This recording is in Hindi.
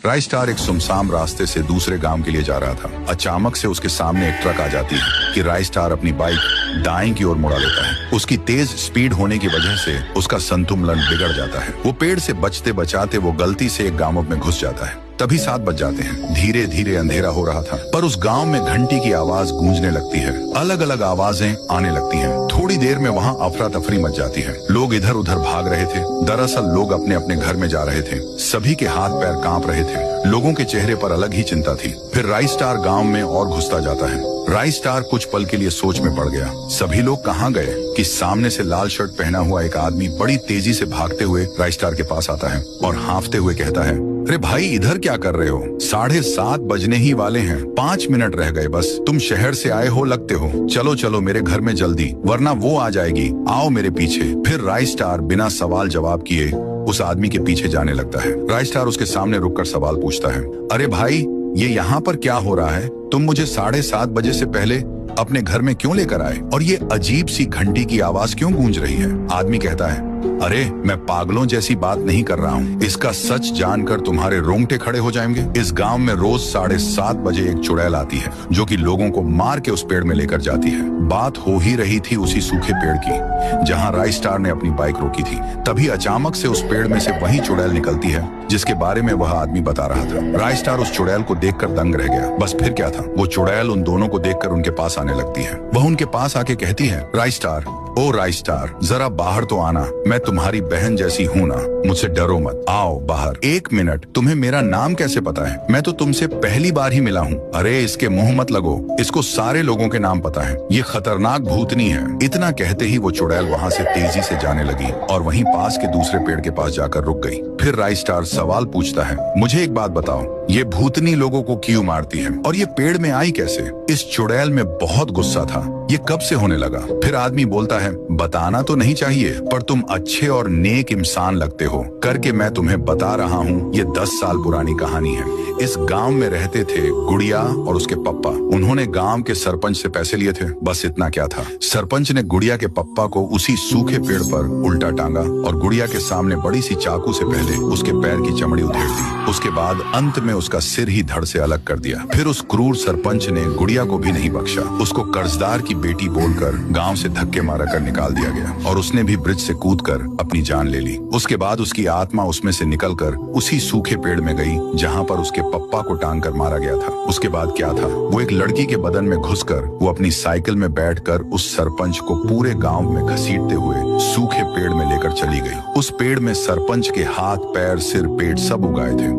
राइस्टार एक सुनसान रास्ते से दूसरे गांव के लिए जा रहा था। अचानक से उसके सामने एक ट्रक आ जाती है कि राइस्टार अपनी बाइक दाएं की ओर मुड़ा लेता है। उसकी तेज स्पीड होने की वजह से उसका संतुलन बिगड़ जाता है। वो पेड़ से बचते बचाते वो गलती से एक गांव में घुस जाता है। तभी 7 बज जाते हैं। धीरे धीरे अंधेरा हो रहा था, पर उस गांव में घंटी की आवाज गूंजने लगती है। अलग अलग आवाजें आने लगती हैं। थोड़ी देर में वहां अफरा तफरी मच जाती है। लोग इधर उधर भाग रहे थे। दरअसल लोग अपने अपने घर में जा रहे थे। सभी के हाथ पैर कांप रहे थे। लोगों के चेहरे पर अलग ही चिंता थी। फिर राइस्टार गांव में और घुसता जाता है। राइस्टार कुछ पल के लिए सोच में पड़ गया। सभी लोग कहाँ गए कि सामने से लाल शर्ट पहना हुआ एक आदमी बड़ी तेजी से भागते हुए राइस्टार के पास आता है और हांफते हुए कहता है, अरे भाई, इधर क्या कर रहे हो? 7:30 बजने ही वाले हैं। 5 मिनट रह गए बस। तुम शहर से आए हो लगते हो। चलो चलो मेरे घर में जल्दी, वरना वो आ जाएगी। आओ मेरे पीछे। फिर राइस्टार बिना सवाल जवाब किए उस आदमी के पीछे जाने लगता है। राइस्टार उसके सामने रुककर सवाल पूछता है, अरे भाई, ये यहाँ पर क्या हो रहा है? तुम मुझे 7:30 बजे से पहले अपने घर में क्यों लेकर आए? और ये अजीब सी घंटी की आवाज क्यों गूंज रही है? आदमी कहता है, अरे मैं पागलों जैसी बात नहीं कर रहा हूँ। इसका सच जानकर तुम्हारे रोंगटे खड़े हो जाएंगे। इस गांव में रोज 7:30 बजे एक चुड़ैल आती है जो कि लोगों को मार के उस पेड़ में लेकर जाती है। बात हो ही रही थी उसी सूखे पेड़ की जहाँ राइस्टार ने अपनी बाइक रोकी थी। तभी अचानक से उस पेड़ में से वही चुड़ैल निकलती है जिसके बारे में वह आदमी बता रहा था। राइस्टार उस चुड़ैल को देखकर दंग रह गया। बस फिर क्या था, वो चुड़ैल उन दोनों को देखकर उनके पास आने लगती है। वह उनके पास आके कहती है, राइस्टार, ओ राइस्टार, जरा बाहर तो आना। मैं तुम्हारी बहन जैसी हूँ ना, मुझसे डरो मत। आओ बाहर। 1 मिनट, तुम्हें मेरा नाम कैसे पता है? मैं तो तुमसे पहली बार ही मिला हूँ। अरे इसके मुंह मत लगो, इसको सारे लोगों के नाम पता है। ये खतरनाक भूतनी है। इतना कहते ही वो चुड़ैल वहाँ से तेजी से जाने लगी और वहीं पास के दूसरे पेड़ के पास जाकर रुक गई। फिर राइस्टार सवाल पूछता है, मुझे एक बात बताओ, ये भूतनी लोगों को क्यों मारती है और ये पेड़ में आई कैसे? इस चुड़ैल में बहुत गुस्सा था। ये कब से होने लगा? फिर आदमी बोलता है, बताना तो नहीं चाहिए, पर तुम अच्छे और नेक इंसान लगते हो करके मैं तुम्हें बता रहा हूँ। ये 10 साल पुरानी कहानी है। इस गांव में रहते थे गुड़िया और उसके पप्पा। उन्होंने गांव के सरपंच से पैसे लिए थे। बस इतना क्या था, सरपंच ने गुड़िया के पप्पा को उसी सूखे पेड़ पर उल्टा टांगा और गुड़िया के सामने बड़ी सी चाकू से पहले उसके पैर की चमड़ी उधेड़ दी। उसके बाद अंत में उसका सिर ही धड़ से अलग कर दिया। फिर उस क्रूर सरपंच ने गुड़िया को भी नहीं बख्शा। उसको कर्जदार की बेटी बोलकर गांव से धक्के मारा कर निकाल दिया गया और उसने भी ब्रिज से कूदकर अपनी जान ले ली। उसके बाद उसकी आत्मा उसमें से निकलकर उसी सूखे पेड़ में गई जहां पर उसके पप्पा को टांग कर मारा गया था। उसके बाद क्या था, वो एक लड़की के बदन में घुसकर वो अपनी साइकिल में बैठकर उस सरपंच को पूरे गांव में घसीटते हुए सूखे पेड़ में लेकर चली गई। उस पेड़ में सरपंच के हाथ, पैर, सिर, पेट सब उगाए थे।